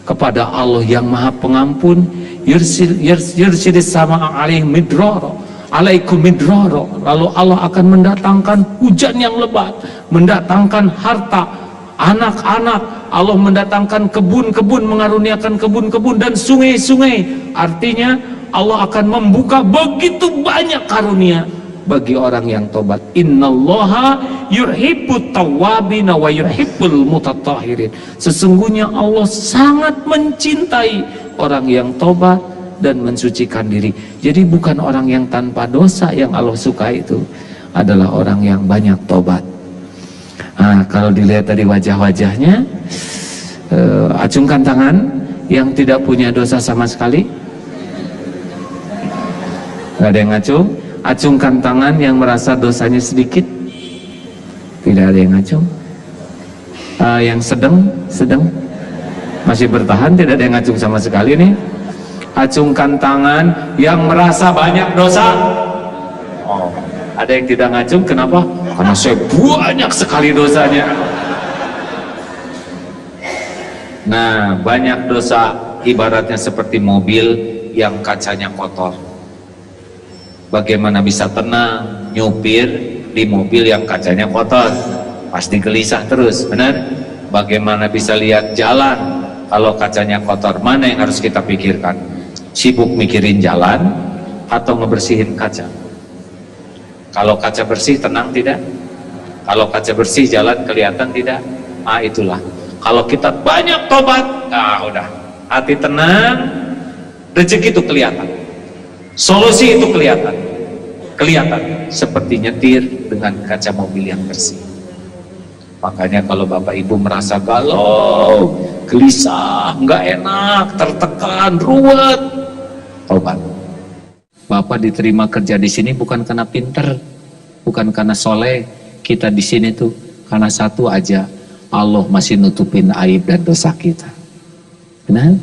kepada Allah yang Maha Pengampun. Yursilis sama alaihim midrara, alaikum midrara. Lalu Allah akan mendatangkan hujan yang lebat, mendatangkan harta, anak-anak. Allah mendatangkan kebun-kebun, mengaruniakan kebun-kebun dan sungai-sungai. Artinya Allah akan membuka begitu banyak karunia bagi orang yang tobat. Innallaha yuhibbut tawwabina wa yuhibbul mutatahhirin. Sesungguhnya Allah sangat mencintai orang yang tobat dan mensucikan diri. Jadi bukan orang yang tanpa dosa yang Allah suka, itu adalah orang yang banyak tobat. Nah, kalau dilihat dari wajah-wajahnya, acungkan tangan yang tidak punya dosa sama sekali. Gak ada yang ngacung. Acungkan tangan yang merasa dosanya sedikit. Tidak ada yang ngacung. Yang sedang masih bertahan, tidak ada yang ngacung sama sekali nih. Acungkan tangan yang merasa banyak dosa. Oh, ada yang tidak ngacung, kenapa? Karena saya banyak sekali dosanya. Nah, banyak dosa ibaratnya seperti mobil yang kacanya kotor. Bagaimana bisa tenang nyupir di mobil yang kacanya kotor? Pasti gelisah terus, benar? Bagaimana bisa lihat jalan kalau kacanya kotor? Mana yang harus kita pikirkan? Sibuk mikirin jalan atau ngebersihin kaca? Kalau kaca bersih tenang tidak? Kalau kaca bersih jalan kelihatan tidak? Ah, itulah. Kalau kita banyak tobat, udah, hati tenang, rezeki itu kelihatan, solusi itu kelihatan seperti nyetir dengan kaca mobil yang bersih. Makanya kalau Bapak Ibu merasa galau, gelisah, nggak enak, tertekan, ruwet, tobat. Bapak diterima kerja di sini bukan karena pinter, bukan karena soleh. Kita di sini tuh karena satu aja, Allah masih nutupin aib dan dosa kita. Benar?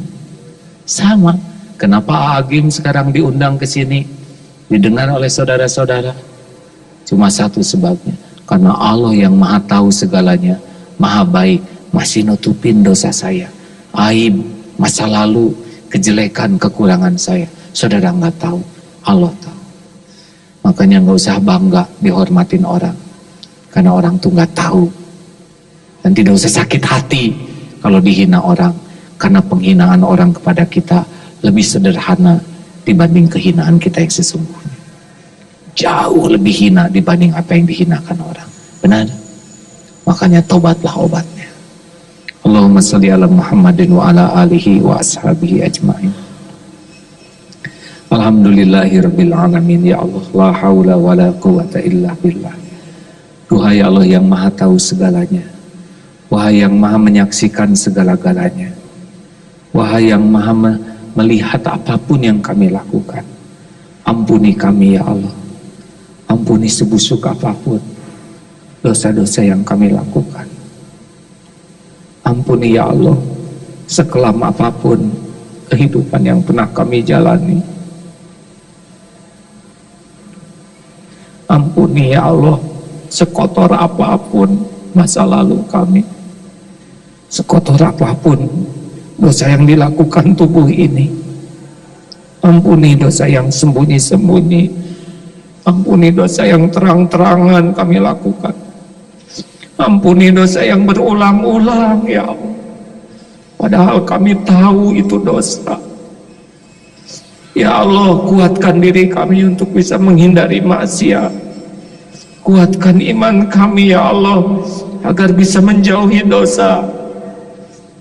Sama. Kenapa Agim sekarang diundang ke sini, didengar oleh saudara-saudara? Cuma satu sebabnya, karena Allah yang maha tahu segalanya, maha baik, masih nutupin dosa saya, aib, masa lalu, kejelekan, kekurangan saya. Saudara nggak tahu, Allah tahu. Makanya nggak usah bangga dihormatin orang, karena orang tuh nggak tahu. Dan tidak usah sakit hati kalau dihina orang, Karena penghinaan orang kepada kita lebih sederhana dibanding kehinaan kita yang sesungguhnya. Jauh lebih hina dibanding apa yang dihinakan orang. Benar? Makanya tobatlah obatnya. Allahumma salli ala Muhammadin wa ala alihi wa ashabihi ajma'in. Alhamdulillahirabbil alamin. Ya Allah, la haula wa la quwata illa billah. Duhai Allah yang maha tahu segalanya, wahai yang maha menyaksikan segala-galanya, wahai yang maha melihat apapun yang kami lakukan, ampuni kami ya Allah. Ampuni sebusuk apapun dosa-dosa yang kami lakukan. Ampuni ya Allah sekelam apapun kehidupan yang pernah kami jalani. Ampuni ya Allah sekotor apapun masa lalu kami, sekotor apapun dosa yang dilakukan tubuh ini. Ampuni dosa yang sembunyi-sembunyi, ampuni dosa yang terang-terangan kami lakukan, ampuni dosa yang berulang-ulang ya Allah, padahal kami tahu itu dosa. Ya Allah, kuatkan diri kami untuk bisa menghindari maksiat. Kuatkan iman kami ya Allah agar bisa menjauhi dosa.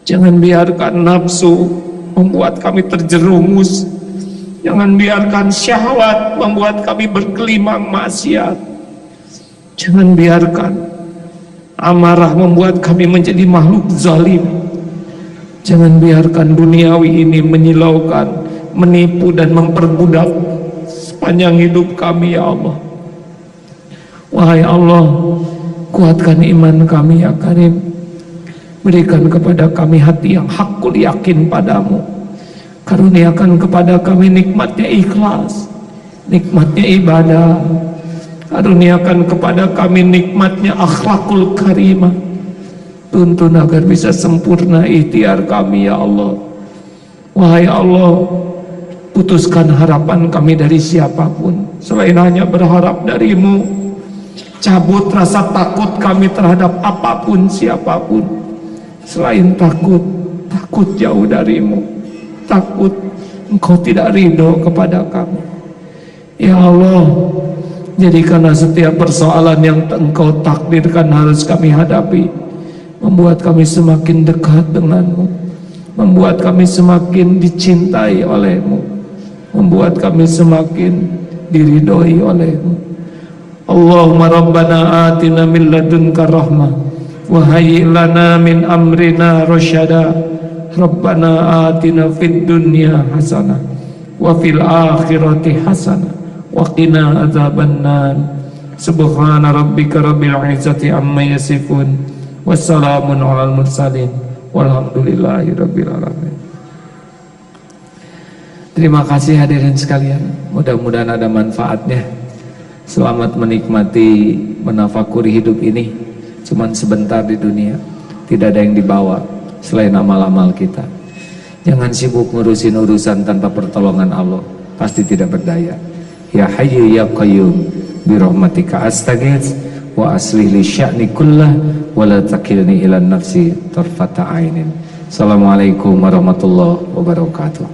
Jangan biarkan nafsu membuat kami terjerumus. Jangan biarkan syahwat membuat kami berkelimang maksiat. Jangan biarkan amarah membuat kami menjadi makhluk zalim. Jangan biarkan duniawi ini menyilaukan, menipu dan memperbudak sepanjang hidup kami ya Allah. Wahai Allah, kuatkan iman kami ya Karim. Berikan kepada kami hati yang hakul yakin padamu. Karuniakan kepada kami nikmatnya ikhlas, nikmatnya ibadah. Karuniakan kepada kami nikmatnya akhlakul karimah. Tuntun agar bisa sempurna ikhtiar kami ya Allah. Wahai Allah, putuskan harapan kami dari siapapun selain hanya berharap darimu. Cabut rasa takut kami terhadap apapun siapapun selain takut jauh darimu, takut engkau tidak ridho kepada kami. Ya Allah, jadikanlah setiap persoalan yang engkau takdirkan harus kami hadapi membuat kami semakin dekat denganmu, membuat kami semakin dicintai olehmu, membuat kami semakin diridhoi olehmu. Allahumma rabbana atina min ladunka rahmah wa hayyi lana min amrina rasyada. Rabbana atina fid dunya hasanah wa fil akhirati hasanah wa qina adzabannar. Subhana rabbika rabbil izzati amma yasifun wassalamun alal mursalin walhamdulillahi rabbil alamin. Terima kasih hadirin sekalian, mudah-mudahan ada manfaatnya. Selamat menikmati, menafakuri hidup ini. Cuman sebentar di dunia, tidak ada yang dibawa selain amal-amal kita. Jangan sibuk ngurusin urusan tanpa pertolongan Allah, pasti tidak berdaya. Ya Hayyu ya Qayyum birahmatika astaghits wa aslih li sya'ni kullah wa la takilni ila nafsi tarfata ainin. Assalamualaikum warahmatullahi wabarakatuh.